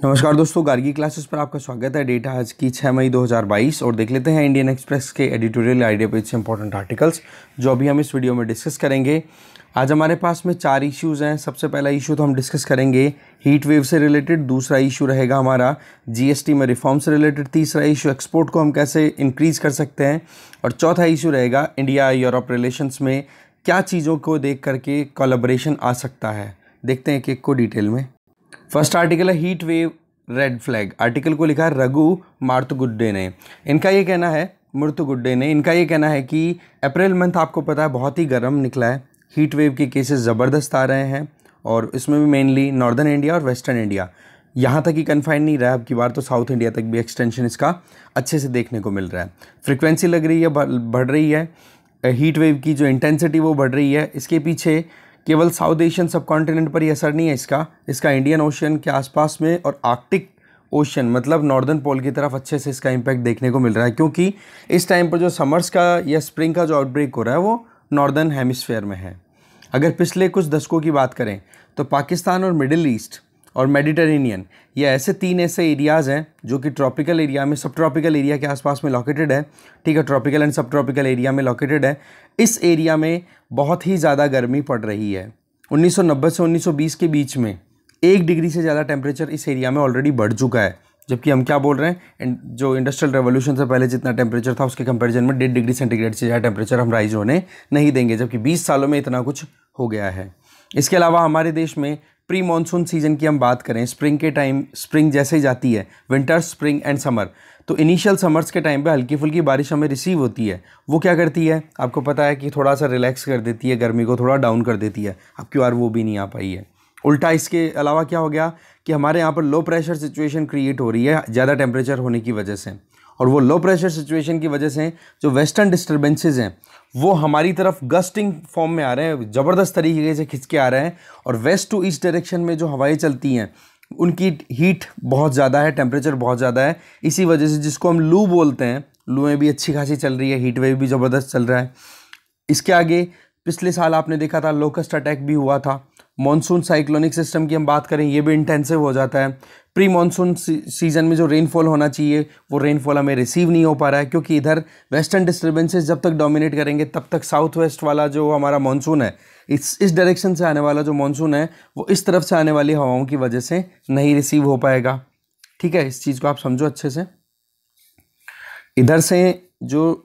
नमस्कार दोस्तों, गार्गी क्लासेस पर आपका स्वागत है। डेट आज की 6 मई 2022 और देख लेते हैं इंडियन एक्सप्रेस के एडिटोरियल आइडिया पेज से इंपॉर्टेंट आर्टिकल्स जो अभी हम इस वीडियो में डिस्कस करेंगे। आज हमारे पास में 4 इश्यूज़ हैं। सबसे पहला इशू तो हम डिस्कस करेंगे हीट वेव से रिलेटेड, दूसरा इशू रहेगा हमारा जीएसटी में रिफॉर्म से रिलेटेड, तीसरा इशू एक्सपोर्ट को हम कैसे इंक्रीज़ कर सकते हैं और चौथा इशू रहेगा इंडिया यूरोप रिलेशंस में क्या चीज़ों को देख करके कोलैबोरेशन आ सकता है। देखते हैं एक को डिटेल में। फर्स्ट आर्टिकल है heat wave red flag. Article को लिखा है रघु मार्तुगुड्डे ने। इनका ये कहना है इनका ये कहना है कि अप्रैल मंथ आपको पता है बहुत ही गर्म निकला है। हीट वेव के केसेस ज़बरदस्त आ रहे हैं और इसमें भी मेनली नॉर्दर्न इंडिया और वेस्टर्न इंडिया, यहाँ तक ही कन्फाइन नहीं रहा, अब की बार तो साउथ इंडिया तक भी एक्सटेंशन इसका अच्छे से देखने को मिल रहा है। फ्रिक्वेंसी लग रही है बढ़ रही है, हीट वेव की जो इंटेंसिटी वो बढ़ रही है। इसके पीछे केवल साउथ एशियन सब कॉन्टिनेंट पर ही असर नहीं है इसका इंडियन ओशियन के आसपास में और आर्कटिक ओशन मतलब नॉर्दर्न पोल की तरफ अच्छे से इसका इम्पैक्ट देखने को मिल रहा है, क्योंकि इस टाइम पर जो समर्स का या स्प्रिंग का जो आउटब्रेक हो रहा है वो नॉर्दर्न हेमिस्फेयर में है। अगर पिछले कुछ दशकों की बात करें तो पाकिस्तान और मिडिल ईस्ट और मेडिटेरेनियन ये ऐसे 3 ऐसे एरियाज़ हैं जो कि ट्रॉपिकल एरिया में, सब ट्रॉपिकल एरिया के आसपास में लोकेटेड है। ठीक है, ट्रॉपिकल एंड सब ट्रॉपिकल एरिया में लोकेटेड है। इस एरिया में बहुत ही ज़्यादा गर्मी पड़ रही है। 1990 से 1920 के बीच में 1 डिग्री से ज़्यादा टेम्परेचर इस एरिया में ऑलरेडी बढ़ चुका है, जबकि हम क्या बोल रहे हैं, जो इंडस्ट्रियल रेवोल्यूशन से पहले जितना टेम्परेचर था उसके कंपैरिजन में 1.5 डिग्री सेंटीग्रेड से ज़्यादा टेम्परेचर हम राइज होने नहीं देंगे, जबकि 20 सालों में इतना कुछ हो गया है। इसके अलावा हमारे देश में प्री मानसून सीजन की हम बात करें, स्प्रिंग के टाइम, स्प्रिंग जैसे ही जाती है, विंटर, स्प्रिंग एंड समर, तो इनिशियल समर्स के टाइम पे हल्की फुल्की बारिश हमें रिसीव होती है। वो क्या करती है, आपको पता है कि थोड़ा सा रिलैक्स कर देती है, गर्मी को थोड़ा डाउन कर देती है। अब की बार वो भी नहीं आ पाई है। उल्टा इसके अलावा क्या हो गया कि हमारे यहाँ पर लो प्रेशर सिचुएशन क्रिएट हो रही है ज़्यादा टेम्परेचर होने की वजह से, और वो लो प्रेशर सिचुएशन की वजह से जो वेस्टर्न डिस्टर्बेंसेज हैं वो हमारी तरफ गस्टिंग फॉर्म में आ रहे हैं, ज़बरदस्त तरीके से खिंच के आ रहे हैं, और वेस्ट टू ईस्ट डायरेक्शन में जो हवाएं चलती हैं उनकी हीट बहुत ज़्यादा है, टेम्परेचर बहुत ज़्यादा है। इसी वजह से जिसको हम लू बोलते हैं, लूएँ भी अच्छी खासी चल रही है, हीट वेव भी ज़बरदस्त चल रहा है। इसके आगे पिछले साल आपने देखा था लोकस्ट अटैक भी हुआ था। मॉनसून साइक्लोनिक सिस्टम की हम बात करें, ये भी इंटेंसिव हो जाता है। प्री मॉनसून सीजन में जो रेनफॉल होना चाहिए वो रेनफॉल हमें रिसीव नहीं हो पा रहा है, क्योंकि इधर वेस्टर्न डिस्टर्बेंसेस जब तक डोमिनेट करेंगे तब तक साउथ वेस्ट वाला जो हमारा मॉनसून है, इस डायरेक्शन से आने वाला जो मॉनसून है वो इस तरफ से आने वाली हवाओं की वजह से नहीं रिसीव हो पाएगा। ठीक है, इस चीज़ को आप समझो अच्छे से। इधर से जो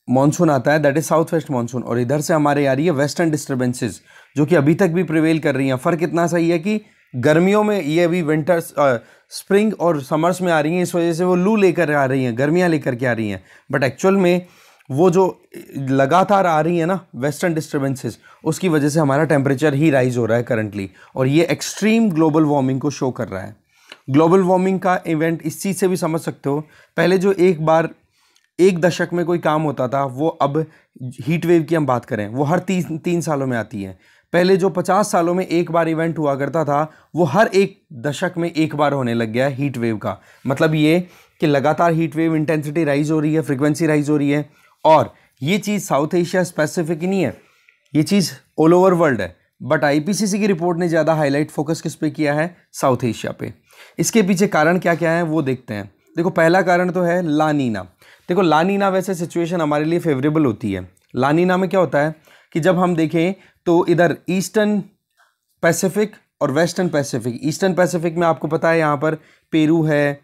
मॉनसून आता है that is south west monsoon, और इधर से हमारे आ रही है वेस्टर्न डिस्टर्बेंसेस जो कि अभी तक भी प्रिवेल कर रही हैं। फ़र्क इतना सही है कि गर्मियों में ये अभी विंटर्स, स्प्रिंग और समर्स में आ रही हैं, इस वजह से वो लू लेकर आ रही हैं, गर्मियाँ लेकर के आ रही हैं, बट एक्चुअल में वो जो लगातार आ रही है ना वेस्टर्न डिस्टर्बेंसेस, उसकी वजह से हमारा टेम्परेचर ही राइज हो रहा है करंटली, और ये एक्सट्रीम ग्लोबल वार्मिंग को शो कर रहा है। ग्लोबल वार्मिंग का इवेंट इस चीज़ से भी समझ सकते हो, पहले जो एक दशक में कोई काम होता था वो अब हीट वेव की हम बात करें वो हर 3 सालों में आती है। पहले जो 50 सालों में एक बार इवेंट हुआ करता था वो हर 1 दशक में एक बार होने लग गया है हीट वेव का। मतलब ये कि लगातार हीट वेव इंटेंसिटी राइज हो रही है, फ्रीक्वेंसी राइज हो रही है, और ये चीज़ साउथ एशिया स्पेसिफिक ही नहीं है, ये चीज़ ऑल ओवर वर्ल्ड है। बट आईपीसीसी की रिपोर्ट ने ज़्यादा हाईलाइट फोकस किस पे किया है, साउथ एशिया पे। इसके पीछे कारण क्या क्या है वो देखते हैं। देखो, पहला कारण तो है ला नीना। देखो, ला नीना वैसे सिचुएशन हमारे लिए फेवरेबल होती है। ला नीना में क्या होता है कि जब हम देखें तो इधर ईस्टर्न पैसिफिक और वेस्टर्न पैसिफिक, ईस्टर्न पैसिफिक में आपको पता है यहाँ पर पेरू है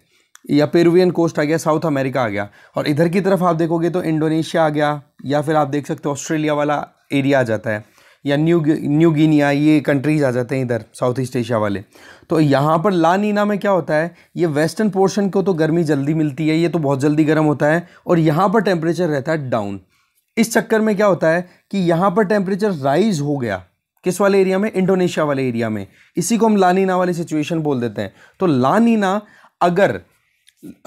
या पेरुवियन कोस्ट आ गया, साउथ अमेरिका आ गया, और इधर की तरफ आप देखोगे तो इंडोनेशिया आ गया, या फिर आप देख सकते हो ऑस्ट्रेलिया वाला एरिया आ जाता है, या न्यू गिनिया, ये कंट्रीज़ आ जाते हैं इधर साउथ ईस्ट एशिया वाले। तो यहाँ पर ला नीना में क्या होता है, ये वेस्टर्न पोर्शन को तो गर्मी जल्दी मिलती है, ये तो बहुत जल्दी गर्म होता है, और यहाँ पर टेम्परेचर रहता है डाउन। इस चक्कर में क्या होता है कि यहाँ पर टेम्परेचर राइज हो गया, किस वाले एरिया में, इंडोनेशिया वाले एरिया में। इसी को हम ला नीना वाली सिचुएशन बोल देते हैं। तो ला नीना अगर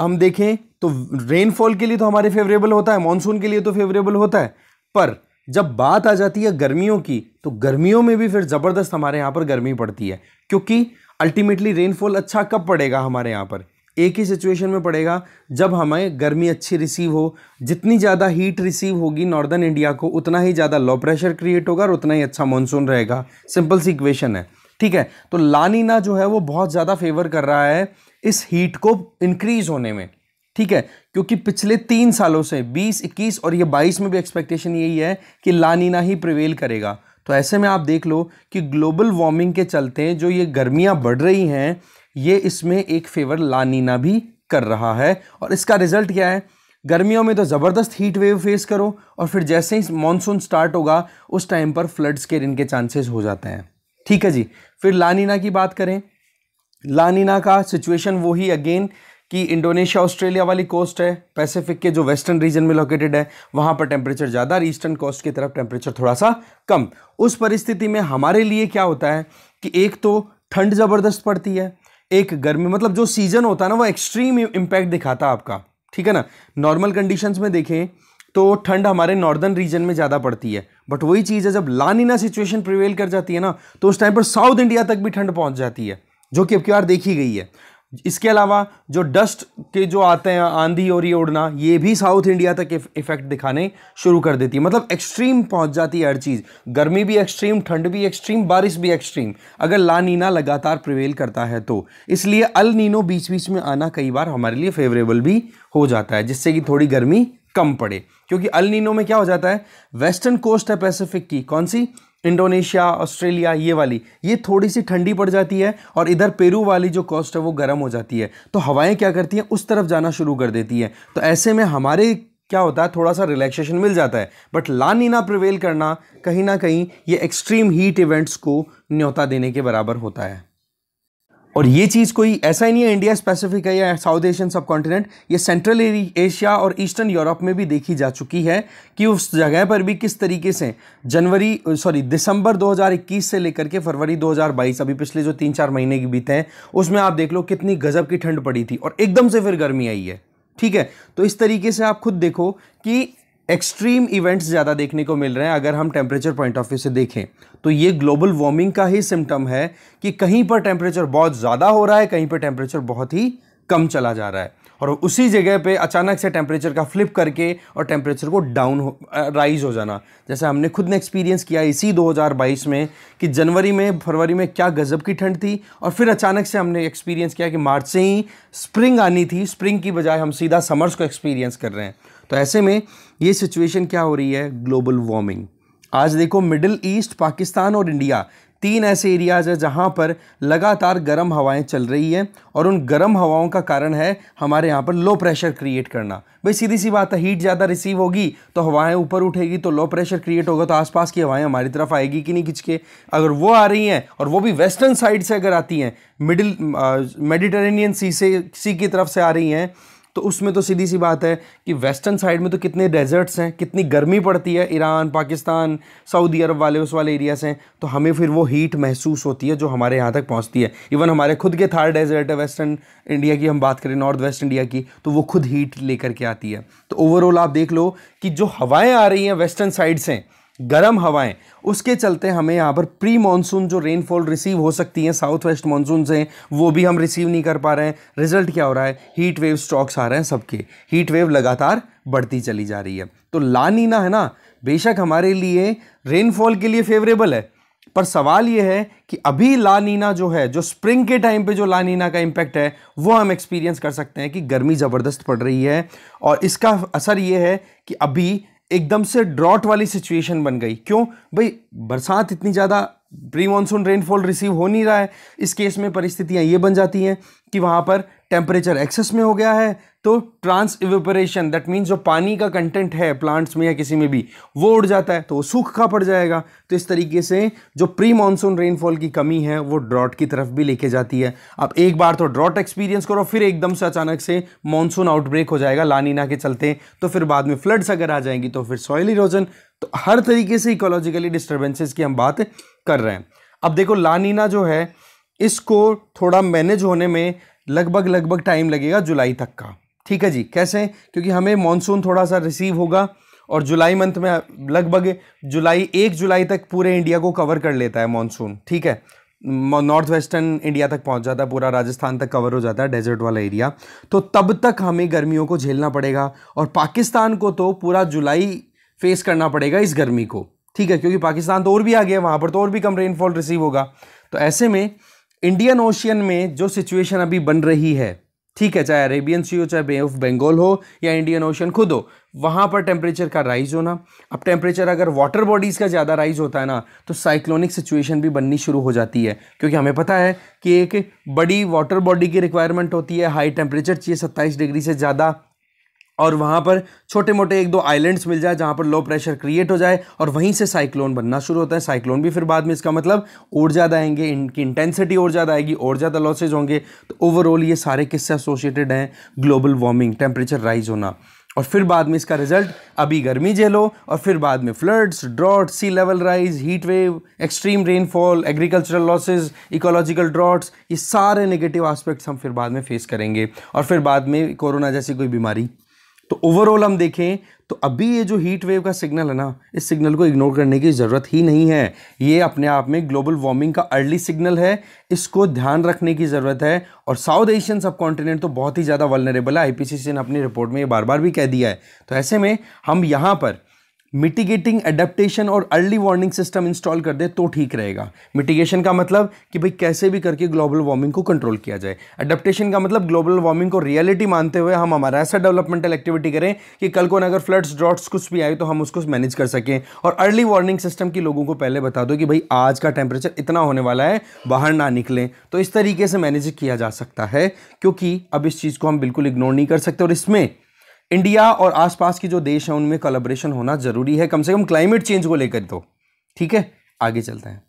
हम देखें तो रेनफॉल के लिए तो हमारे फेवरेबल होता है, मानसून के लिए तो फेवरेबल होता है, पर जब बात आ जाती है गर्मियों की तो गर्मियों में भी फिर ज़बरदस्त हमारे यहाँ पर गर्मी पड़ती है, क्योंकि अल्टीमेटली रेनफॉल अच्छा कब पड़ेगा हमारे यहाँ पर, एक ही सिचुएशन में पड़ेगा जब हमें गर्मी अच्छी रिसीव हो। जितनी ज़्यादा हीट रिसीव होगी नॉर्दर्न इंडिया को, उतना ही ज़्यादा लो प्रेशर क्रिएट होगा और उतना ही अच्छा मानसून रहेगा। सिंपल सी इक्वेशन है। ठीक है, तो ला नीना जो है वो बहुत ज़्यादा फेवर कर रहा है इस हीट को इंक्रीज होने में, ठीक है, क्योंकि पिछले 3 सालों से 20, 21 और ये 22 में भी एक्सपेक्टेशन यही है कि ला नीना ही प्रिवेल करेगा। तो ऐसे में आप देख लो कि ग्लोबल वार्मिंग के चलते जो ये गर्मियां बढ़ रही हैं, ये इसमें एक फेवर ला नीना भी कर रहा है। और इसका रिजल्ट क्या है, गर्मियों में तो ज़बरदस्त हीट वेव फेस करो और फिर जैसे ही मानसून स्टार्ट होगा उस टाइम पर फ्लड्स के इनके चांसेस हो जाते हैं। ठीक है जी, फिर ला नीना की बात करें, ला नीना का सिचुएशन वही अगेन कि इंडोनेशिया ऑस्ट्रेलिया वाली कोस्ट है, पैसिफिक के जो वेस्टर्न रीजन में लोकेटेड है, वहाँ पर टेम्परेचर ज़्यादा, ईस्टर्न कोस्ट की तरफ टेम्परेचर थोड़ा सा कम। उस परिस्थिति में हमारे लिए क्या होता है कि एक तो ठंड ज़बरदस्त पड़ती है, एक गर्मी, मतलब जो सीजन होता है ना वो एक्सट्रीम इम्पैक्ट दिखाता है आपका, ठीक है ना। नॉर्मल कंडीशंस में देखें तो ठंड हमारे नॉर्दर्न रीजन में ज़्यादा पड़ती है, बट वही चीज़ है जब ला नीना सिचुएशन प्रिवेल कर जाती है ना, तो उस टाइम पर साउथ इंडिया तक भी ठंड पहुंच जाती है, जो कि अब की बार देखी गई है। इसके अलावा जो डस्ट के जो आते हैं, आंधी और ये उड़ना, ये भी साउथ इंडिया तक इफेक्ट दिखाने शुरू कर देती है। मतलब एक्सट्रीम पहुंच जाती है हर चीज़, गर्मी भी एक्सट्रीम, ठंड भी एक्सट्रीम, बारिश भी एक्सट्रीम, अगर ला नीना लगातार प्रिवेल करता है तो। इसलिए अल नीनो बीच बीच में आना कई बार हमारे लिए फेवरेबल भी हो जाता है, जिससे कि थोड़ी गर्मी कम पड़े। क्योंकि अल नीनो में क्या हो जाता है, वेस्टर्न कोस्ट है पैसिफिक की, कौन सी, इंडोनेशिया ऑस्ट्रेलिया ये वाली, ये थोड़ी सी ठंडी पड़ जाती है और इधर पेरू वाली जो कोस्ट है वो गर्म हो जाती है, तो हवाएं क्या करती हैं, उस तरफ जाना शुरू कर देती हैं। तो ऐसे में हमारे क्या होता है, थोड़ा सा रिलैक्सेशन मिल जाता है। बट ला नीना प्रिवेल करना कहीं ना कहीं ये एक्सट्रीम हीट इवेंट्स को न्योता देने के बराबर होता है। और ये चीज़ कोई ऐसा ही नहीं है इंडिया स्पेसिफिक है या साउथ एशियन सब कॉन्टिनेंट, ये सेंट्रल एशिया और ईस्टर्न यूरोप में भी देखी जा चुकी है कि उस जगह पर भी किस तरीके से दिसंबर 2021 से लेकर के फरवरी 2022, अभी पिछले जो 3-4 महीने की बीते हैं, उसमें आप देख लो कितनी गजब की ठंड पड़ी थी और एकदम से फिर गर्मी आई है। ठीक है, तो इस तरीके से आप खुद देखो कि एक्सट्रीम इवेंट्स ज़्यादा देखने को मिल रहे हैं। अगर हम टेम्परेचर पॉइंट ऑफ व्यू से देखें तो ये ग्लोबल वार्मिंग का ही सिम्टम है कि कहीं पर टेम्परेचर बहुत ज़्यादा हो रहा है, कहीं पर टेम्परेचर बहुत ही कम चला जा रहा है, और उसी जगह पे अचानक से टेम्परेचर का फ्लिप करके और टेम्परेचर को राइज हो जाना, जैसे हमने खुद ने एक्सपीरियंस किया इसी 2022 में कि जनवरी में फरवरी में क्या गजब की ठंड थी, और फिर अचानक से हमने एक्सपीरियंस किया कि मार्च से ही स्प्रिंग आनी थी, स्प्रिंग की बजाय हम सीधा समर्स को एक्सपीरियंस कर रहे हैं। तो ऐसे में ये सिचुएशन क्या हो रही है, ग्लोबल वार्मिंग। आज देखो मिडिल ईस्ट, पाकिस्तान और इंडिया, 3 ऐसे एरियाज है जहां पर लगातार गर्म हवाएं चल रही हैं, और उन गर्म हवाओं का कारण है हमारे यहाँ पर लो प्रेशर क्रिएट करना। भाई सीधी सी बात है, हीट ज़्यादा रिसीव होगी तो हवाएं ऊपर उठेगी, तो लो प्रेशर क्रिएट होगा, तो आसपास की हवाएं हमारी तरफ आएगी कि नहीं खिंच के। अगर वो आ रही हैं और वो भी वेस्टर्न साइड से अगर आती हैं, मेडिटेरेनियन सी की तरफ से आ रही हैं, तो उसमें तो सीधी सी बात है कि वेस्टर्न साइड में तो कितने डेजर्ट्स हैं, कितनी गर्मी पड़ती है, ईरान, पाकिस्तान, सऊदी अरब वाले उस वाले एरिया से, तो हमें फिर वो हीट महसूस होती है जो हमारे यहाँ तक पहुँचती है। इवन हमारे खुद के थार डेजर्ट है, वेस्टर्न इंडिया की हम बात करें, नॉर्थ वेस्ट इंडिया की, तो वो खुद हीट लेकर के आती है। तो ओवरऑल आप देख लो कि जो हवाएं आ रही हैं वेस्टर्न साइड से, गर्म हवाएं, उसके चलते हमें यहाँ पर प्री मानसून जो रेनफॉल रिसीव हो सकती हैं साउथ वेस्ट मानसून से, वो भी हम रिसीव नहीं कर पा रहे हैं। रिजल्ट क्या हो रहा है, हीट वेव स्ट्रोक्स आ रहे हैं सबके, हीट वेव लगातार बढ़ती चली जा रही है। तो ला नीना है ना, बेशक हमारे लिए रेनफॉल के लिए फेवरेबल है, पर सवाल ये है कि अभी ला नीना जो है, जो स्प्रिंग के टाइम पे जो ला नीना का इम्पैक्ट है, वो हम एक्सपीरियंस कर सकते हैं कि गर्मी ज़बरदस्त पड़ रही है, और इसका असर ये है कि अभी एकदम से ड्रॉट वाली सिचुएशन बन गई। क्यों भाई, बरसात इतनी ज़्यादा, प्री मानसून रेनफॉल रिसीव हो नहीं रहा है। इस केस में परिस्थितियाँ ये बन जाती हैं कि वहाँ पर टेम्परेचर एक्सेस में हो गया है, तो ट्रांस इवेपोरेशन, दैट मीन्स जो पानी का कंटेंट है प्लांट्स में या किसी में भी, वो उड़ जाता है, तो वो सूखा पड़ जाएगा। तो इस तरीके से जो प्री मानसून रेनफॉल की कमी है वो ड्रॉट की तरफ भी लेके जाती है। अब एक बार तो ड्रॉट एक्सपीरियंस करो, फिर एकदम से अचानक से मानसून आउटब्रेक हो जाएगा ला नीना के चलते, तो फिर बाद में फ्लड्स अगर आ जाएंगी तो फिर सॉइल इरोजन, तो हर तरीके से इकोलॉजिकली डिस्टर्बेंसेस की हम बात कर रहे हैं। अब देखो ला नीना जो है, इसको थोड़ा मैनेज होने में लगभग टाइम लगेगा जुलाई तक का। ठीक है जी, कैसे, क्योंकि हमें मानसून थोड़ा सा रिसीव होगा, और जुलाई मंथ में लगभग 1 जुलाई तक पूरे इंडिया को कवर कर लेता है मानसून। ठीक है, नॉर्थ वेस्टर्न इंडिया तक पहुंच जाता है, पूरा राजस्थान तक कवर हो जाता है, डेजर्ट वाला एरिया। तो तब तक हमें गर्मियों को झेलना पड़ेगा, और पाकिस्तान को तो पूरा जुलाई फेस करना पड़ेगा इस गर्मी को। ठीक है, क्योंकि पाकिस्तान तो और भी आ गया, वहाँ पर तो और भी कम रेनफॉल रिसीव होगा। तो ऐसे में इंडियन ओशियन में जो सिचुएशन अभी बन रही है, ठीक है, चाहे अरेबियन सी हो, चाहे बे ऑफ बंगाल हो या इंडियन ओशियन खुद हो, वहां पर टेम्परेचर का राइज होना। अब टेम्परेचर अगर वाटर बॉडीज का ज़्यादा राइज होता है ना, तो साइक्लोनिक सिचुएशन भी बननी शुरू हो जाती है, क्योंकि हमें पता है कि एक बड़ी वाटर बॉडी की रिक्वायरमेंट होती है, हाई टेम्परेचर चाहिए 27 डिग्री से ज़्यादा, और वहाँ पर छोटे मोटे एक दो आइलैंड्स मिल जाए जहाँ पर लो प्रेशर क्रिएट हो जाए और वहीं से साइक्लोन बनना शुरू होता है। साइक्लोन भी फिर बाद में, इसका मतलब और ज़्यादा आएंगे, इनकी इंटेंसिटी और ज़्यादा आएगी, और ज़्यादा लॉसेज होंगे। तो ओवरऑल ये सारे किससे एसोसिएटेड हैं? ग्लोबल वार्मिंग, टेम्परेचर राइज होना, और फिर बाद में इसका रिजल्ट अभी गर्मी झेलो और फिर बाद में floods, drought, sea level rise, heat wave, extreme rainfall, agricultural losses, ecological droughts, ये सारे नेगेटिव एस्पेक्ट्स हम फिर बाद में फेस करेंगे, और फिर बाद में कोरोना जैसी कोई बीमारी। तो ओवरऑल हम देखें तो अभी ये जो हीट वेव का सिग्नल है ना, इस सिग्नल को इग्नोर करने की ज़रूरत ही नहीं है। ये अपने आप में ग्लोबल वार्मिंग का अर्ली सिग्नल है, इसको ध्यान रखने की ज़रूरत है। और साउथ एशियन सब कॉन्टिनेंट तो बहुत ही ज़्यादा वल्नरेबल है, आईपीसीसी ने अपनी रिपोर्ट में ये बार बार भी कह दिया है। तो ऐसे में हम यहाँ पर मिटिगेटिंग एडेप्टेशन और अर्ली वार्निंग सिस्टम इंस्टॉल कर दे तो ठीक रहेगा। मिटिगेशन का मतलब कि भाई कैसे भी करके ग्लोबल वार्मिंग को कंट्रोल किया जाए। एडेप्टेशन का मतलब ग्लोबल वार्मिंग को रियलिटी मानते हुए हम हमारा ऐसा डेवलपमेंटल एक्टिविटी करें कि कल को अगर फ्लड्स, ड्रॉट्स कुछ भी आए तो हम उसको मैनेज कर सकें। और अर्ली वार्निंग सिस्टम की लोगों को पहले बता दो कि भाई आज का टेम्परेचर इतना होने वाला है, बाहर ना निकलें। तो इस तरीके से मैनेज किया जा सकता है, क्योंकि अब इस चीज़ को हम बिल्कुल इग्नोर नहीं कर सकते। और इसमें इंडिया और आसपास के जो देश हैं उनमें कोलैबोरेशन होना जरूरी है, कम से कम क्लाइमेट चेंज को लेकर। तो ठीक है, आगे चलते हैं।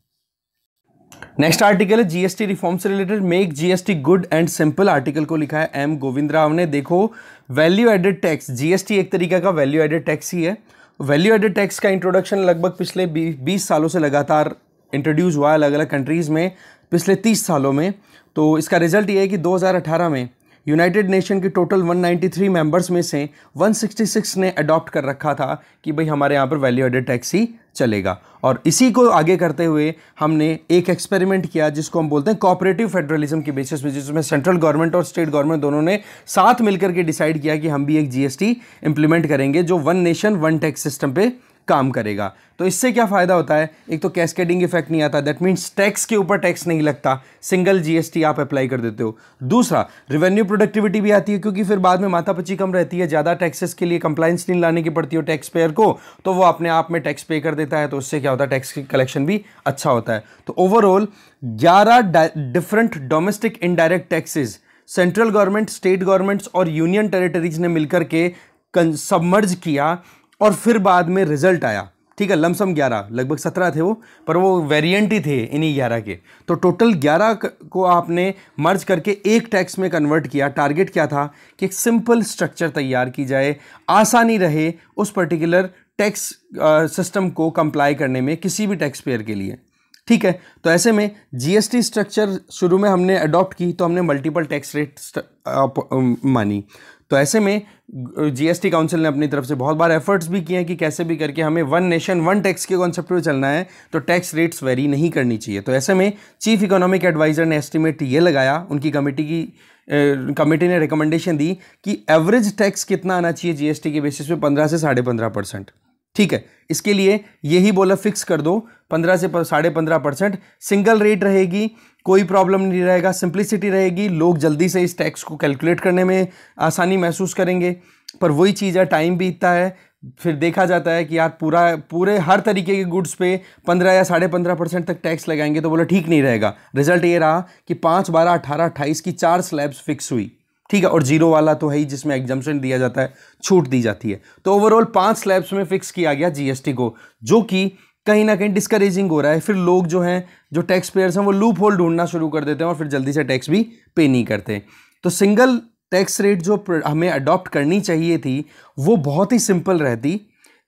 नेक्स्ट आर्टिकल है जीएसटी रिफॉर्म से related, make GST good and simple. Article को लिखा है एम गोविंद राव ने। देखो, वैल्यू एडेड टैक्स, जीएसटी एक तरीका का वैल्यू एडेड टैक्स ही है। वैल्यू एडेड टैक्स का इंट्रोडक्शन लगभग पिछले 20 सालों से लगातार इंट्रोड्यूस हुआ है अलग अलग कंट्रीज़ में, पिछले 30 सालों में। तो इसका रिजल्ट ये है कि 2018 में यूनाइटेड नेशन के टोटल 193 मेंबर्स में से 166 ने अडॉप्ट कर रखा था कि भाई हमारे यहाँ पर वैल्यू एडेड टैक्स ही चलेगा। और इसी को आगे करते हुए हमने एक एक्सपेरिमेंट किया जिसको हम बोलते हैं कोऑपरेटिव फेडरलिज्म की बेसिस पे, जिसमें सेंट्रल गवर्नमेंट और स्टेट गवर्नमेंट दोनों ने साथ मिलकर के डिसाइड किया कि हम भी एक जीएसटी इंप्लीमेंट करेंगे जो one nation one tax system पे काम करेगा। तो इससे क्या फ़ायदा होता है? एक तो कैस्केडिंग इफेक्ट नहीं आता, दैट मीन्स टैक्स के ऊपर टैक्स नहीं लगता, सिंगल जीएसटी आप अप्लाई कर देते हो। दूसरा, रिवेन्यू प्रोडक्टिविटी भी आती है, क्योंकि फिर बाद में माथापच्ची कम रहती है, ज़्यादा टैक्सेस के लिए कंप्लाइंस नहीं लाने की पड़ती हो टैक्स पेयर को, तो वो अपने आप में टैक्स पे कर देता है। तो उससे क्या होता है? टैक्स की कलेक्शन भी अच्छा होता है। तो overall 11 different domestic indirect taxes central government, state governments और यूनियन टेरिटरीज ने मिलकर के सबमर्ज किया और फिर बाद में रिजल्ट आया। ठीक है, लमसम 11, लगभग 17 थे वो, पर वो वेरिएंट ही थे इन्हीं 11 के। तो टोटल 11 को आपने मर्ज करके एक टैक्स में कन्वर्ट किया। टारगेट क्या था? कि एक सिंपल स्ट्रक्चर तैयार की जाए, आसानी रहे उस पर्टिकुलर टैक्स सिस्टम को कंप्लाई करने में किसी भी टैक्स पेयर के लिए। ठीक है, तो ऐसे में जीएसटी स्ट्रक्चर शुरू में हमने अडॉप्ट की तो हमने मल्टीपल टैक्स रेट मानी। तो ऐसे में जीएसटी काउंसिल ने अपनी तरफ से बहुत बार एफर्ट्स भी किए हैं कि कैसे भी करके हमें वन नेशन वन टैक्स के कॉन्सेप्ट पे चलना है, तो टैक्स रेट्स वेरी नहीं करनी चाहिए। तो ऐसे में चीफ इकोनॉमिक एडवाइजर ने एस्टिमेट ये लगाया, उनकी कमेटी ने रिकमेंडेशन दी कि एवरेज टैक्स कितना आना चाहिए जीएसटी के बेसिस पे 15 से 15.5%। ठीक है, इसके लिए यही बोला फिक्स कर दो 15 से 15.5%। सिंगल रेट रहेगी, कोई प्रॉब्लम नहीं रहेगा, सिंप्लिसिटी रहेगी, लोग जल्दी से इस टैक्स को कैलकुलेट करने में आसानी महसूस करेंगे। पर वही चीज़ है, टाइम बीतता है, फिर देखा जाता है कि यार पूरे हर तरीके के गुड्स पे 15 या 15.5% तक टैक्स लगाएंगे, तो बोला ठीक नहीं रहेगा। रिजल्ट ये रहा कि 5, 12, 18, 28 की 4 स्लैब्स फिक्स हुई। ठीक है, और जीरो वाला तो है ही जिसमें एग्जम्पशन दिया जाता है, छूट दी जाती है। तो ओवरऑल 5 स्लैब्स में फिक्स किया गया जीएसटी को, जो कि कहीं ना कहीं डिस्करेजिंग हो रहा है। फिर लोग जो हैं, जो टैक्स पेयर्स हैं, वो लूप होल ढूंढना शुरू कर देते हैं और फिर जल्दी से टैक्स भी पे नहीं करते। तो सिंगल टैक्स रेट जो हमें अडॉप्ट करनी चाहिए थी वो बहुत ही सिंपल रहती,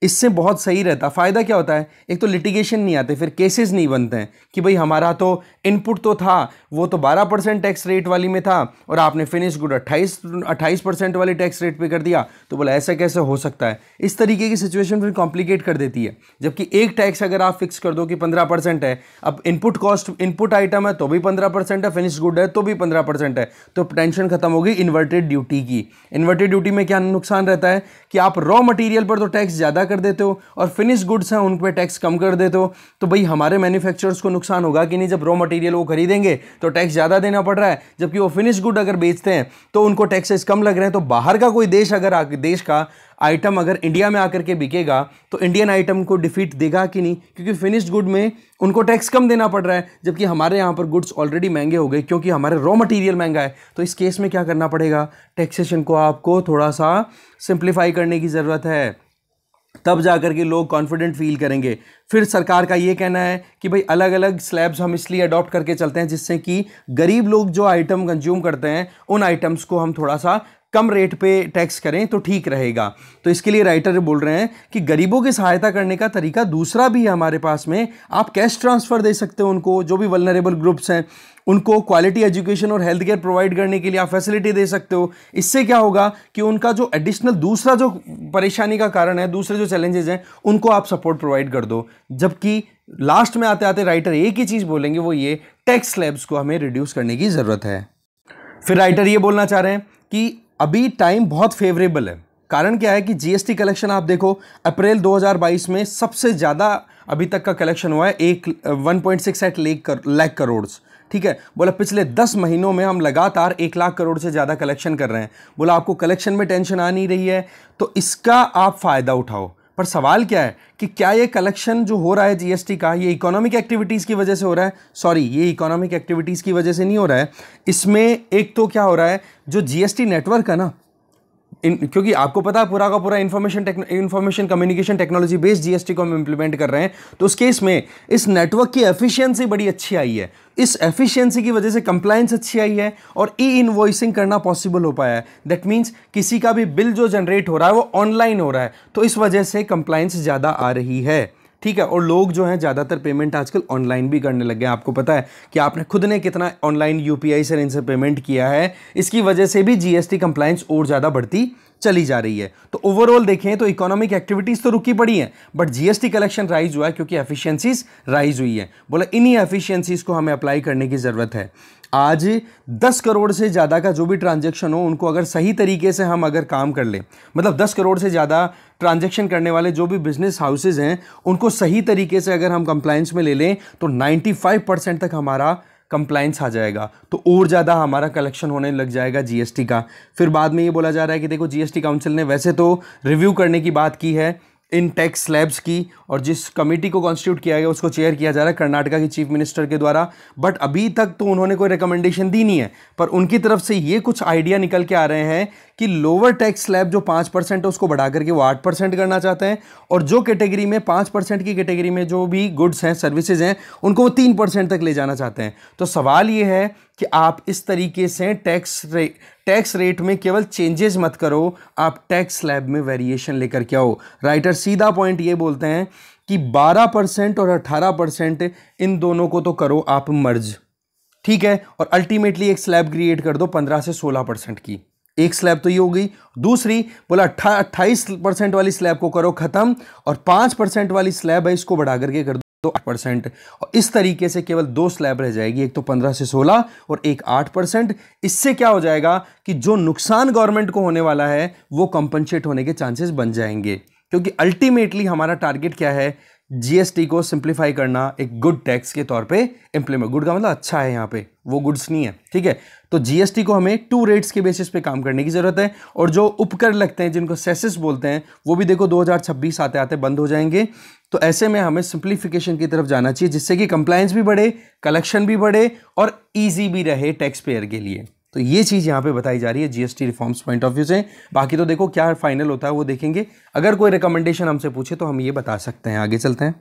इससे बहुत सही रहता। फ़ायदा क्या होता है? एक तो लिटिगेशन नहीं आते, फिर केसेस नहीं बनते हैं कि भाई हमारा तो इनपुट तो था, वो तो 12% टैक्स रेट वाली में था और आपने फिनिश गुड 28% वाले टैक्स रेट पे कर दिया, तो बोला ऐसा कैसे हो सकता है? इस तरीके की सिचुएशन फिर कॉम्प्लिकेट कर देती है। जबकि एक टैक्स अगर आप फिक्स कर दो कि 15% है, अब इनपुट कॉस्ट, इनपुट आइटम है तो भी 15% है, फिनिश गुड है तो भी 15% है, तो टेंशन खत्म हो गई इन्वर्टेड ड्यूटी की। इन्वर्टेड ड्यूटी में क्या नुकसान रहता है कि आप रॉ मटीरियल पर तो टैक्स ज़्यादा कर देते हो और फिनिश गुड्स हैं उन पर टैक्स कम कर देते हो, तो भाई हमारे मैन्युफैक्चरर्स को नुकसान होगा कि नहीं? जब रॉ मटेरियल वो खरीदेंगे तो टैक्स ज़्यादा देना पड़ रहा है, जबकि वो फिनिश गुड अगर बेचते हैं तो उनको टैक्सेस कम लग रहे हैं। तो बाहर का कोई देश अगर देश का आइटम अगर इंडिया में आकर के बिकेगा तो इंडियन आइटम को डिफीट देगा कि नहीं? क्योंकि फिनिश्ड गुड में उनको टैक्स कम देना पड़ रहा है, जबकि हमारे यहाँ पर गुड्स ऑलरेडी महंगे हो गए क्योंकि हमारे रॉ मटेरियल महंगा है। तो इस केस में क्या करना पड़ेगा? टैक्सेशन को आपको थोड़ा सा सिंप्लीफाई करने की ज़रूरत है, तब जाकर के लोग कॉन्फिडेंट फील करेंगे। फिर सरकार का ये कहना है कि भाई अलग अलग स्लैब्स हम इसलिए अडॉप्ट करके चलते हैं जिससे कि गरीब लोग जो आइटम कंज्यूम करते हैं उन आइटम्स को हम थोड़ा सा कम रेट पे टैक्स करें तो ठीक रहेगा। तो इसके लिए राइटर बोल रहे हैं कि गरीबों की सहायता करने का तरीका दूसरा भी है हमारे पास में। आप कैश ट्रांसफ़र दे सकते हो उनको, जो भी वल्नरेबल ग्रुप्स हैं उनको क्वालिटी एजुकेशन और हेल्थ केयर प्रोवाइड करने के लिए आप फैसिलिटी दे सकते हो। इससे क्या होगा कि उनका जो एडिशनल दूसरा जो परेशानी का कारण है, दूसरे जो चैलेंजेस हैं, उनको आप सपोर्ट प्रोवाइड कर दो। जबकि लास्ट में आते आते राइटर एक ही चीज़ बोलेंगे, वो ये टैक्स स्लैब्स को हमें रिड्यूस करने की ज़रूरत है। फिर राइटर ये बोलना चाह रहे हैं कि अभी टाइम बहुत फेवरेबल है। कारण क्या है कि जीएसटी कलेक्शन आप देखो, अप्रैल 2022 में सबसे ज़्यादा अभी तक का कलेक्शन हुआ है 1.68 लाख करोड़। ठीक है, बोला पिछले 10 महीनों में हम लगातार 1 लाख करोड़ से ज़्यादा कलेक्शन कर रहे हैं। बोला आपको कलेक्शन में टेंशन आ नहीं रही है तो इसका आप फ़ायदा उठाओ। पर सवाल क्या है कि क्या ये कलेक्शन जो हो रहा है जीएसटी का, ये इकोनॉमिक एक्टिविटीज़ की वजह से हो रहा है? सॉरी, ये इकोनॉमिक एक्टिविटीज़ की वजह से नहीं हो रहा है। इसमें एक तो क्या हो रहा है, जो जीएसटी नेटवर्क है ना, क्योंकि आपको पता है पूरा का पूरा information communication technology based GST को हम इंप्लीमेंट कर रहे हैं, तो उस केस में इस नेटवर्क की एफिशिएंसी बड़ी अच्छी आई है। इस एफिशिएंसी की वजह से कंप्लायंस अच्छी आई है और ई इनवॉइसिंग करना पॉसिबल हो पाया है। दैट मीन्स किसी का भी बिल जो जनरेट हो रहा है वो ऑनलाइन हो रहा है, तो इस वजह से कंप्लायंस ज़्यादा आ रही है। ठीक है, और लोग जो हैं ज़्यादातर पेमेंट आजकल ऑनलाइन भी करने लग गए हैं। आपको पता है कि आपने खुद ने कितना ऑनलाइन यूपीआई से इनसे पेमेंट किया है, इसकी वजह से भी जीएसटी कंप्लायंस और ज़्यादा बढ़ती चली जा रही है। तो ओवरऑल देखें तो इकोनॉमिक एक्टिविटीज़ तो रुकी पड़ी हैं, बट जीएसटी कलेक्शन राइज हुआ है क्योंकि एफिशिएंसीज राइज हुई है। बोला इन्हीं एफिशिएंसीज को हमें अप्लाई करने की ज़रूरत है। आज 10 करोड़ से ज़्यादा का जो भी ट्रांजैक्शन हो, उनको अगर सही तरीके से हम अगर काम कर लें, मतलब 10 करोड़ से ज़्यादा ट्रांजैक्शन करने वाले जो भी बिजनेस हाउसेज हैं उनको सही तरीके से अगर हम कंप्लायंस में ले लें तो 95% तक हमारा कंप्लायंस आ जाएगा, तो और ज़्यादा हमारा कलेक्शन होने लग जाएगा जीएसटी का। फिर बाद में ये बोला जा रहा है कि देखो जीएसटी काउंसिल ने वैसे तो रिव्यू करने की बात की है इन टैक्स स्लैब्स की, और जिस कमेटी को कॉन्स्टिट्यूट किया गया उसको चेयर किया जा रहा है कर्नाटका के चीफ मिनिस्टर के द्वारा, बट अभी तक तो उन्होंने कोई रिकमेंडेशन दी नहीं है। पर उनकी तरफ से ये कुछ आइडिया निकल के आ रहे हैं कि लोअर टैक्स स्लैब जो 5% है उसको बढ़ा करके वो 8% करना चाहते हैं, और जो कैटेगरी में 5% की कैटेगरी में जो भी गुड्स हैं सर्विसेज हैं उनको वो 3% तक ले जाना चाहते हैं। तो सवाल ये है कि आप इस तरीके से टैक्स रेट में केवल चेंजेस मत करो, आप टैक्स स्लैब में वेरिएशन लेकर के आओ। राइटर सीधा पॉइंट ये बोलते हैं कि 12% और 18% इन दोनों को तो करो आप मर्ज, ठीक है, और अल्टीमेटली एक स्लैब क्रिएट कर दो 15 से 16% की। एक स्लैब तो ये हो गई। दूसरी बोला 28% वाली स्लैब को करो खत्म, और 5% वाली स्लैब है इसको बढ़ा करके कर दो 8%, और इस तरीके से केवल 2 स्लैब रह जाएगी, एक तो 15 से 16 और एक 8%। इससे क्या हो जाएगा कि जो नुकसान गवर्नमेंट को होने वाला है वो कंपनसेट होने के चांसेस बन जाएंगे, क्योंकि अल्टीमेटली हमारा टारगेट क्या है, जीएसटी को सिंप्लीफाई करना एक गुड टैक्स के तौर पे इंप्लीमेंट। गुड का मतलब अच्छा है, यहाँ पे वो गुड्स नहीं है, ठीक है। तो जीएसटी को हमें 2 रेट्स के बेसिस पे काम करने की जरूरत है, और जो उपकर लगते हैं जिनको सेसेस बोलते हैं वो भी देखो 2026 आते आते बंद हो जाएंगे। तो ऐसे में हमें सिंप्लीफिकेशन की तरफ जाना चाहिए जिससे कि कंप्लायंस भी बढ़े, कलेक्शन भी बढ़े और ईजी भी रहे टैक्स पेयर के लिए। तो ये चीज़ यहाँ पे बताई जा रही है GST reforms point of view से। बाकी तो देखो क्या फाइनल होता है वो देखेंगे, अगर कोई रिकमेंडेशन हमसे पूछे तो हम ये बता सकते हैं। आगे चलते हैं।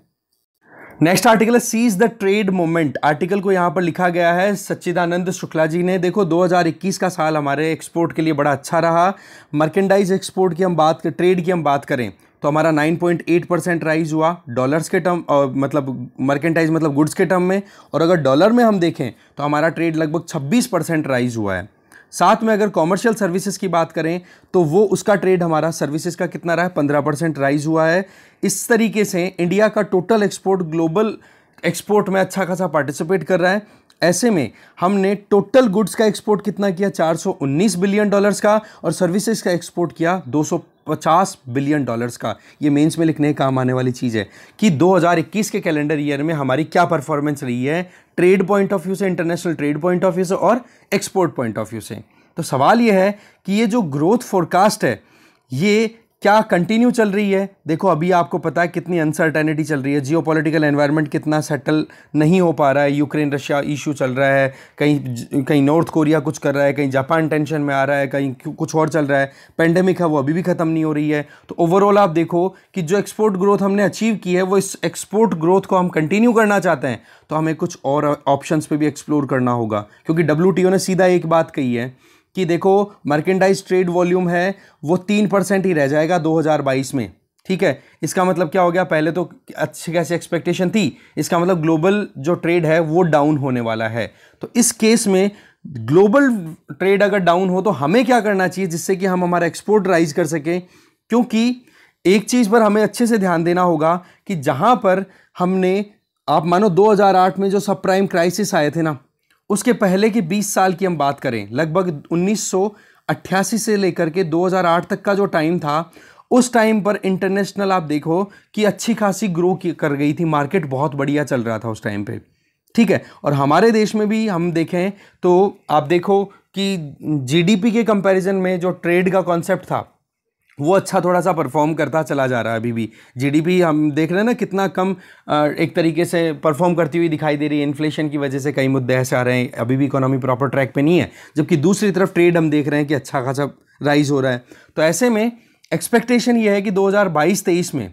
नेक्स्ट आर्टिकल है seize the trade movement. Article को यहाँ पर लिखा गया है सच्चिदानंद शुक्ला जी ने। देखो 2021 का साल हमारे एक्सपोर्ट के लिए बड़ा अच्छा रहा। मर्केंडाइज एक्सपोर्ट की हम बात करें, ट्रेड की हम बात करें तो हमारा 9.8% राइज हुआ डॉलर्स के टर्म, मतलब मर्केंटाइज मतलब गुड्स के टर्म में, और अगर डॉलर में हम देखें तो हमारा ट्रेड लगभग 26% राइज हुआ है। साथ में अगर कॉमर्शियल सर्विसेज की बात करें तो वो उसका ट्रेड हमारा सर्विसेज का कितना रहा है, 15% राइज हुआ है। इस तरीके से इंडिया का टोटल एक्सपोर्ट ग्लोबल एक्सपोर्ट में अच्छा खासा पार्टिसिपेट कर रहा है। ऐसे में हमने टोटल गुड्स का एक्सपोर्ट कितना किया, 419 बिलियन डॉलर्स का, और सर्विसेज का एक्सपोर्ट किया 250 बिलियन डॉलर्स का। ये मेंस में लिखने काम आने वाली चीज़ है कि 2021 के कैलेंडर ईयर में हमारी क्या परफॉर्मेंस रही है ट्रेड पॉइंट ऑफ व्यू से, international trade point of view से और एक्सपोर्ट पॉइंट ऑफ व्यू से। तो सवाल ये है कि ये जो ग्रोथ फोरकास्ट है ये क्या कंटिन्यू चल रही है। देखो अभी आपको पता है कितनी अनसर्टेनिटी चल रही है, जियोपॉलिटिकल एनवायरनमेंट कितना सेटल नहीं हो पा रहा है, यूक्रेन रशिया इशू चल रहा है, कहीं नॉर्थ कोरिया कुछ कर रहा है, कहीं जापान टेंशन में आ रहा है, कहीं कुछ और चल रहा है, पेंडेमिक है वो अभी भी ख़त्म नहीं हो रही है। तो ओवरऑल आप देखो कि जो एक्सपोर्ट ग्रोथ हमने अचीव की है वो इस एक्सपोर्ट ग्रोथ को हम कंटिन्यू करना चाहते हैं तो हमें कुछ और ऑप्शंस पे भी एक्सप्लोर करना होगा, क्योंकि WTO ने सीधा एक बात कही है कि देखो मर्केंडाइज ट्रेड वॉल्यूम है वो 3% ही रह जाएगा 2022 में। ठीक है, इसका मतलब क्या हो गया, पहले तो अच्छी खासी एक्सपेक्टेशन थी, इसका मतलब ग्लोबल जो ट्रेड है वो डाउन होने वाला है। तो इस केस में ग्लोबल ट्रेड अगर डाउन हो तो हमें क्या करना चाहिए जिससे कि हम हमारा एक्सपोर्ट राइज कर सकें, क्योंकि एक चीज़ पर हमें अच्छे से ध्यान देना होगा कि जहां पर हमने, आप मानो 2008 में जो सब प्राइम क्राइसिस आए थे ना, उसके पहले की 20 साल की हम बात करें, लगभग 1988 से लेकर के 2008 तक का जो टाइम था, उस टाइम पर इंटरनेशनल आप देखो कि अच्छी खासी ग्रो कर गई थी, मार्केट बहुत बढ़िया चल रहा था उस टाइम पे। ठीक है, और हमारे देश में भी हम देखें तो आप देखो कि GDP के कंपैरिजन में जो ट्रेड का कॉन्सेप्ट था वो अच्छा थोड़ा सा परफॉर्म करता चला जा रहा है। अभी भी GDP हम देख रहे हैं ना कितना कम एक तरीके से परफॉर्म करती हुई दिखाई दे रही है, इन्फ्लेशन की वजह से कई मुद्दे ऐसे आ रहे हैं, अभी भी इकोनॉमी प्रॉपर ट्रैक पे नहीं है, जबकि दूसरी तरफ ट्रेड हम देख रहे हैं कि अच्छा खासा राइज हो रहा है। तो ऐसे में एक्सपेक्टेशन ये है कि 2022-23 में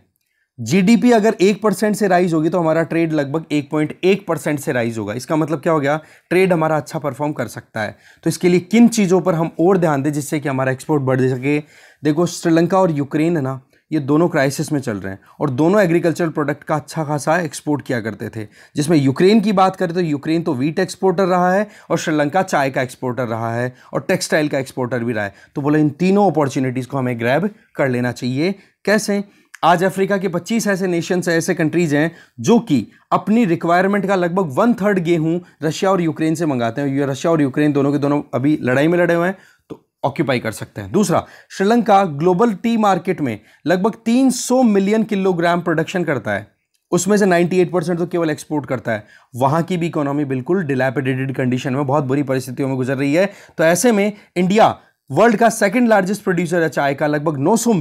GDP अगर 1% से राइज होगी तो हमारा ट्रेड लगभग 1.1% से राइज होगा। इसका मतलब क्या हो गया, ट्रेड हमारा अच्छा परफॉर्म कर सकता है। तो इसके लिए किन चीज़ों पर हम और ध्यान दें जिससे कि हमारा एक्सपोर्ट बढ़ सके। देखो श्रीलंका और यूक्रेन है ना, ये दोनों क्राइसिस में चल रहे हैं और दोनों एग्रीकल्चरल प्रोडक्ट का अच्छा खासा एक्सपोर्ट किया करते थे। जिसमें यूक्रेन की बात करें तो यूक्रेन तो वीट एक्सपोर्टर रहा है और श्रीलंका चाय का एक्सपोर्टर रहा है और टेक्सटाइल का एक्सपोर्टर भी रहा है। तो बोले इन तीनों अपॉर्चुनिटीज़ को हमें ग्रैब कर लेना चाहिए। कैसे, आज अफ्रीका के 25 ऐसे नेशंस हैं, ऐसे कंट्रीज हैं जो कि अपनी रिक्वायरमेंट का लगभग 1/3 गेहूं रशिया और यूक्रेन से मंगाते हैं। ये रशिया और यूक्रेन दोनों के दोनों अभी लड़ाई में लड़े हुए हैं तो ऑक्यूपाई कर सकते हैं। दूसरा, श्रीलंका ग्लोबल टी मार्केट में लगभग 300 मिलियन किलोग्राम प्रोडक्शन करता है, उसमें से 98% तो केवल एक्सपोर्ट करता है। वहां की भी इकोनॉमी बिल्कुल डिलैपिडेटेड कंडीशन में, बहुत बुरी परिस्थितियों में गुजर रही है। तो ऐसे में इंडिया वर्ल्ड का सेकंड लार्जेस्ट प्रोड्यूसर है चाय का, लगभग 900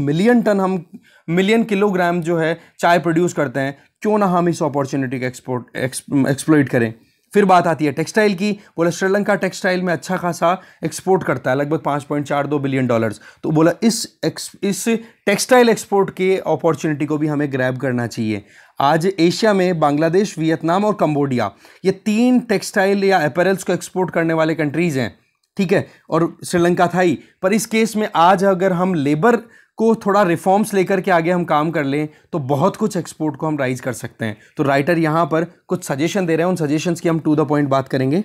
मिलियन किलोग्राम जो है चाय प्रोड्यूस करते हैं। क्यों ना हम इस अपॉर्चुनिटी का एक्सप्लॉइट करें। फिर बात आती है टेक्सटाइल की। बोला श्रीलंका टेक्सटाइल में अच्छा खासा एक्सपोर्ट करता है, लगभग $5.42 बिलियन। तो बोला इस टेक्सटाइल एक्सपोर्ट के अपॉर्चुनिटी को भी हमें ग्रैब करना चाहिए। आज एशिया में बांग्लादेश, वियतनाम और कंबोडिया, ये 3 टेक्सटाइल या अपैरल्स को एक्सपोर्ट करने वाले कंट्रीज हैं। ठीक है, और श्रीलंका था ही। पर इस केस में आज अगर हम लेबर को थोड़ा रिफॉर्म्स लेकर के आगे हम काम कर लें तो बहुत कुछ एक्सपोर्ट को हम राइज कर सकते हैं। तो राइटर यहाँ पर कुछ सजेशन दे रहे हैं, उन सजेशंस की हम टू द पॉइंट बात करेंगे।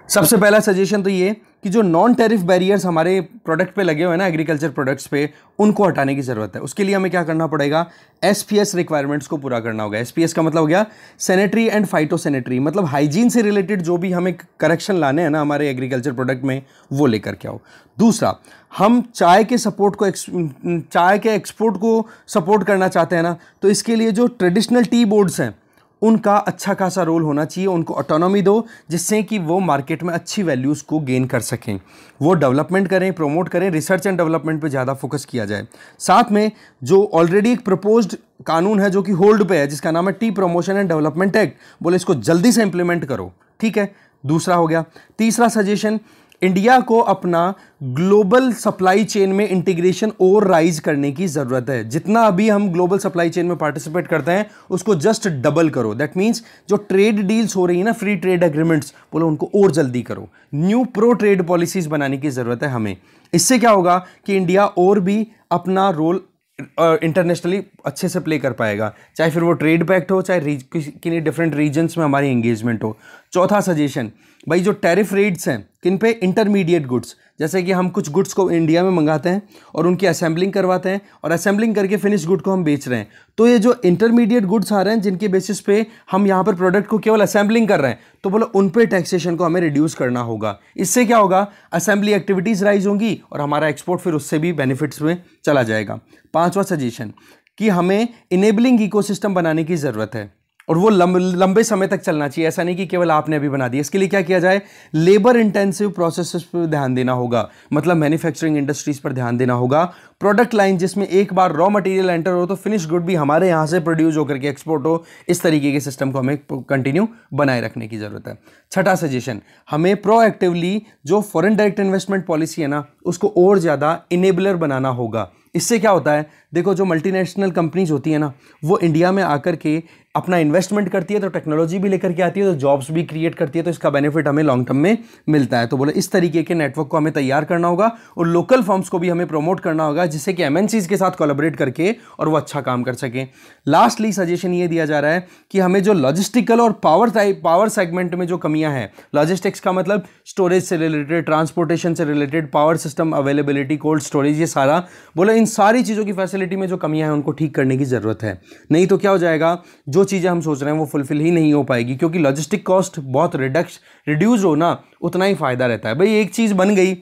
सबसे पहला सजेशन तो ये कि जो नॉन टैरिफ बैरियर्स हमारे प्रोडक्ट पे लगे हुए हैं ना, एग्रीकल्चर प्रोडक्ट्स पे, उनको हटाने की ज़रूरत है। उसके लिए हमें क्या करना पड़ेगा, SPS रिक्वायरमेंट्स को पूरा करना होगा। SPS का मतलब हो गया सैनिटरी एंड फाइटोसैनिटरी, मतलब हाइजीन से रिलेटेड जो भी हमें करेक्शन लाने हैं ना हमारे एग्रीकल्चर प्रोडक्ट में, वो लेकर के आओ। दूसरा, हम चाय के एक्सपोर्ट को सपोर्ट करना चाहते हैं ना, तो इसके लिए जो ट्रेडिशनल टी बोर्ड्स हैं उनका अच्छा खासा रोल होना चाहिए। उनको ऑटोनॉमी दो जिससे कि वो मार्केट में अच्छी वैल्यूज़ को गेन कर सकें, वो डेवलपमेंट करें, प्रमोट करें, रिसर्च एंड डेवलपमेंट पे ज़्यादा फोकस किया जाए। साथ में जो ऑलरेडी एक प्रपोज्ड कानून है जो कि होल्ड पे है, जिसका नाम है T promotion and development act, बोले इसको जल्दी से इंप्लीमेंट करो। ठीक है, दूसरा हो गया। तीसरा सजेशन, इंडिया को अपना ग्लोबल सप्लाई चेन में इंटीग्रेशन और राइज करने की ज़रूरत है। जितना अभी हम ग्लोबल सप्लाई चेन में पार्टिसिपेट करते हैं उसको जस्ट डबल करो। दैट मीन्स जो ट्रेड डील्स हो रही है ना, फ्री ट्रेड एग्रीमेंट्स, बोलो उनको और जल्दी करो। न्यू प्रो ट्रेड पॉलिसीज बनाने की ज़रूरत है हमें। इससे क्या होगा कि इंडिया और भी अपना रोल इंटरनेशनली अच्छे से प्ले कर पाएगा, चाहे फिर वो ट्रेड पैक्ट हो, चाहे किन्हीं डिफरेंट रीजन्स में हमारी एंगेजमेंट हो। चौथा सजेशन, भाई जो टैरिफ रेट्स हैं किन पे, इंटरमीडिएट गुड्स, जैसे कि हम कुछ गुड्स को इंडिया में मंगाते हैं और उनकी असेंबलिंग करवाते हैं और असेंबलिंग करके फिनिश गुड को हम बेच रहे हैं, तो ये जो इंटरमीडिएट गुड्स आ रहे हैं जिनके बेसिस पे हम यहाँ पर प्रोडक्ट को केवल असेंबलिंग कर रहे हैं, तो बोलो उन पे टैक्सेशन को हमें रिड्यूस करना होगा। इससे क्या होगा, असेंबली एक्टिविटीज राइज होंगी और हमारा एक्सपोर्ट फिर उससे भी बेनिफिट्स में चला जाएगा। 5वां सजेशन कि हमें इनेबलिंग इकोसिस्टम बनाने की ज़रूरत है और वो लंबे समय तक चलना चाहिए, ऐसा नहीं कि केवल आपने अभी बना दिया। इसके लिए क्या किया जाए, लेबर इंटेंसिव प्रोसेसेस पर ध्यान देना होगा, मतलब मैन्युफैक्चरिंग इंडस्ट्रीज पर ध्यान देना होगा। प्रोडक्ट लाइन जिसमें एक बार रॉ मटेरियल एंटर हो तो फिनिश गुड भी हमारे यहाँ से प्रोड्यूस होकर के एक्सपोर्ट हो, इस तरीके के सिस्टम को हमें कंटिन्यू बनाए रखने की जरूरत है। 6ठा सजेशन, हमें प्रोएक्टिवली जो फॉरेन डायरेक्ट इन्वेस्टमेंट पॉलिसी है ना उसको और ज़्यादा इनेबलर बनाना होगा। इससे क्या होता है, देखो जो मल्टीनेशनल कंपनीज होती है ना वो इंडिया में आकर के अपना इन्वेस्टमेंट करती है तो टेक्नोलॉजी भी लेकर के आती है, तो जॉब्स भी क्रिएट करती है, तो इसका बेनिफिट हमें लॉन्ग टर्म में मिलता है। तो बोले इस तरीके के नेटवर्क को हमें तैयार करना होगा और लोकल फर्म्स को भी हमें प्रमोट करना होगा जिससे कि एमएनसीज के साथ कोलैबोरेट करके और वो अच्छा काम कर सकें। लास्टली सजेशन ये दिया जा रहा है कि हमें जो लॉजिस्टिकल और पावर सेगमेंट में जो कमियां हैं, लॉजिस्टिक्स का मतलब स्टोरेज से रिलेटेड, ट्रांसपोर्टेशन से related, power system availability, cold storage, ये सारा बोले इन सारी चीज़ों की फैसिलिटी में जो कमियां हैं उनको ठीक करने की ज़रूरत है। नहीं तो क्या हो जाएगा, जो चीज़ें हम सोच रहे हैं वो फुलफिल ही नहीं हो पाएगी, क्योंकि लॉजिस्टिक कॉस्ट बहुत रिड्यूस हो ना उतना ही फायदा रहता है। भाई एक चीज़ बन गई,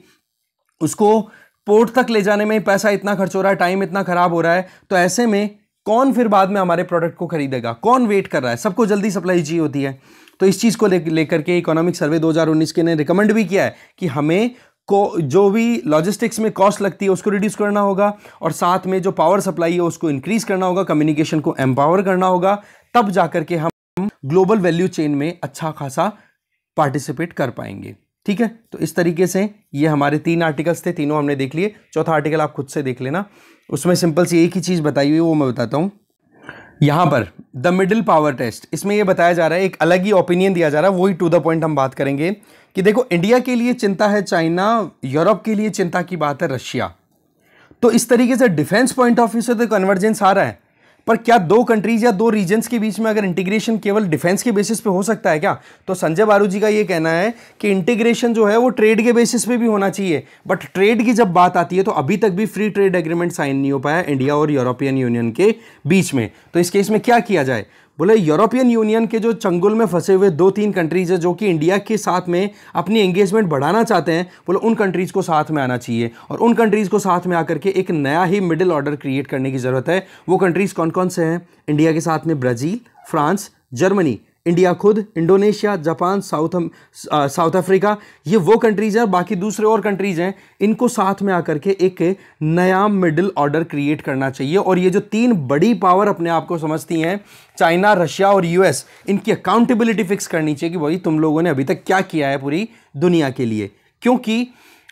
उसको पोर्ट तक ले जाने में पैसा इतना खर्च हो रहा है, टाइम इतना खराब हो रहा है, तो ऐसे में कौन फिर बाद में हमारे प्रोडक्ट को खरीदेगा, कौन वेट कर रहा है, सबको जल्दी सप्लाई चाहिए होती है। तो इस चीज़ को लेकर के इकोनॉमिक सर्वे 2019 के ने रिकमेंड भी किया है कि हमें को जो भी लॉजिस्टिक्स में कॉस्ट लगती है उसको रिड्यूस करना होगा और साथ में जो पावर सप्लाई है उसको इंक्रीज करना होगा, कम्युनिकेशन को एम्पावर करना होगा, तब जाकर के हम ग्लोबल वैल्यू चेन में अच्छा खासा पार्टिसिपेट कर पाएंगे। ठीक है, तो इस तरीके से ये हमारे 3 आर्टिकल्स थे, तीनों हमने देख लिए। चौथा आर्टिकल आप खुद से देख लेना, उसमें सिंपल सी एक ही चीज़ बताई हुई है, वो मैं बताता हूँ। यहाँ पर द मिडिल पावर टेस्ट, इसमें ये बताया जा रहा है, एक अलग ही ओपिनियन दिया जा रहा है, वही टू द पॉइंट हम बात करेंगे कि देखो इंडिया के लिए चिंता है चाइना, यूरोप के लिए चिंता की बात है रशिया। तो इस तरीके से डिफेंस पॉइंट ऑफ व्यू से तो कन्वर्जेंस आ रहा है, पर क्या 2 कंट्रीज या 2 रीजन्स के बीच में अगर इंटीग्रेशन केवल डिफेंस के बेसिस पे हो सकता है क्या? तो संजय बारू जी का ये कहना है कि इंटीग्रेशन जो है वो ट्रेड के बेसिस पे भी होना चाहिए, बट ट्रेड की जब बात आती है तो अभी तक भी फ्री ट्रेड एग्रीमेंट साइन नहीं हो पाया इंडिया और यूरोपियन यूनियन के बीच में। तो इस केस में क्या किया जाए? बोले यूरोपियन यूनियन के जो चंगुल में फंसे हुए 2-3 कंट्रीज है जो कि इंडिया के साथ में अपनी एंगेजमेंट बढ़ाना चाहते हैं, बोले उन कंट्रीज को साथ में आना चाहिए और उन कंट्रीज को साथ में आकर के एक नया ही मिडिल ऑर्डर क्रिएट करने की जरूरत है। वो कंट्रीज कौन कौन से हैं? इंडिया के साथ में ब्राजील, फ्रांस, जर्मनी, इंडिया खुद, इंडोनेशिया, जापान, साउथ अफ्रीका, ये वो कंट्रीज हैं। बाकी दूसरे और कंट्रीज हैं, इनको साथ में आकर के एक नया मिडिल ऑर्डर क्रिएट करना चाहिए। और ये जो 3 बड़ी पावर अपने आप को समझती हैं, चाइना, रशिया और यूएस, इनकी अकाउंटेबिलिटी फिक्स करनी चाहिए कि भाई तुम लोगों ने अभी तक क्या किया है पूरी दुनिया के लिए। क्योंकि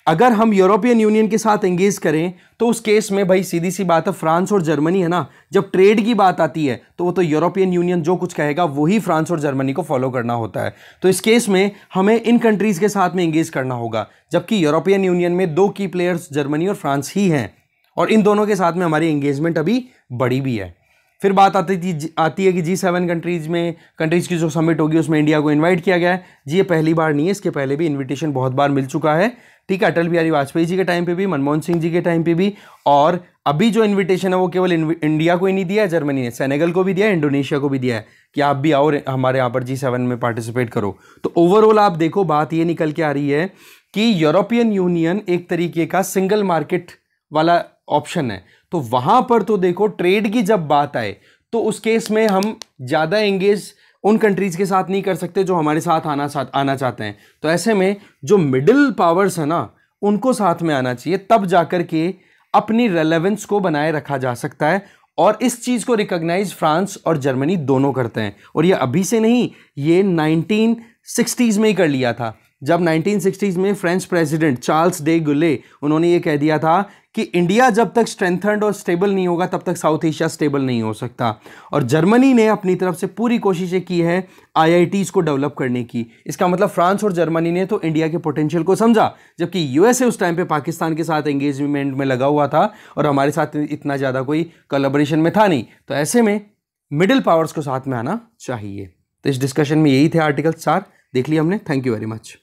अगर हम यूरोपियन यूनियन के साथ एंगेज करें तो उस केस में भाई सीधी सी बात है, फ्रांस और जर्मनी है ना, जब ट्रेड की बात आती है तो वो तो यूरोपियन यूनियन जो कुछ कहेगा वही फ्रांस और जर्मनी को फॉलो करना होता है। तो इस केस में हमें इन कंट्रीज के साथ में एंगेज करना होगा, जबकि यूरोपियन यूनियन में 2 की प्लेयर्स जर्मनी और फ्रांस ही हैं और इन दोनों के साथ में हमारी एंगेजमेंट अभी बड़ी भी है। फिर बात आती है कि G7 कंट्रीज की जो समिट होगी उसमें इंडिया को इनवाइट किया गया है। जी ये पहली बार नहीं है, इसके पहले भी इनविटेशन बहुत बार मिल चुका है। ठीक है, अटल बिहारी वाजपेयी जी के टाइम पे भी, मनमोहन सिंह जी के टाइम पे भी, और अभी जो इनविटेशन है वो केवल इंडिया को ही नहीं दिया है, जर्मनी ने सेनेगल को भी दिया है, इंडोनेशिया को भी दिया है कि आप भी आओ हमारे यहाँ पर G7 में पार्टिसिपेट करो। तो ओवरऑल आप देखो बात ये निकल के आ रही है कि यूरोपियन यूनियन एक तरीके का सिंगल मार्केट वाला ऑप्शन है, तो वहां पर तो देखो ट्रेड की जब बात आए तो उस केस में हम ज़्यादा एंगेज उन कंट्रीज के साथ नहीं कर सकते जो हमारे साथ आना चाहते हैं। तो ऐसे में जो मिडिल पावर्स है ना उनको साथ में आना चाहिए, तब जाकर के अपनी रेलेवेंस को बनाए रखा जा सकता है। और इस चीज़ को रिकॉग्नाइज फ्रांस और जर्मनी दोनों करते हैं, और ये अभी से नहीं, ये 1960s में ही कर लिया था, जब 1960s में फ्रेंच प्रेसिडेंट चार्ल्स डे गुले उन्होंने ये कह दिया था कि इंडिया जब तक स्ट्रेंथन्ड और स्टेबल नहीं होगा तब तक साउथ एशिया स्टेबल नहीं हो सकता। और जर्मनी ने अपनी तरफ से पूरी कोशिशें की है IITs को डेवलप करने की। इसका मतलब फ्रांस और जर्मनी ने तो इंडिया के पोटेंशियल को समझा, जबकि यूएसए उस टाइम पे पाकिस्तान के साथ एंगेजमेंट में लगा हुआ था और हमारे साथ इतना ज़्यादा कोई कोलैबोरेशन में था नहीं। तो ऐसे में मिडिल पावर्स को साथ में आना चाहिए। तो इस डिस्कशन में यही थे आर्टिकल 4, देख लिया हमने। Thank you very much.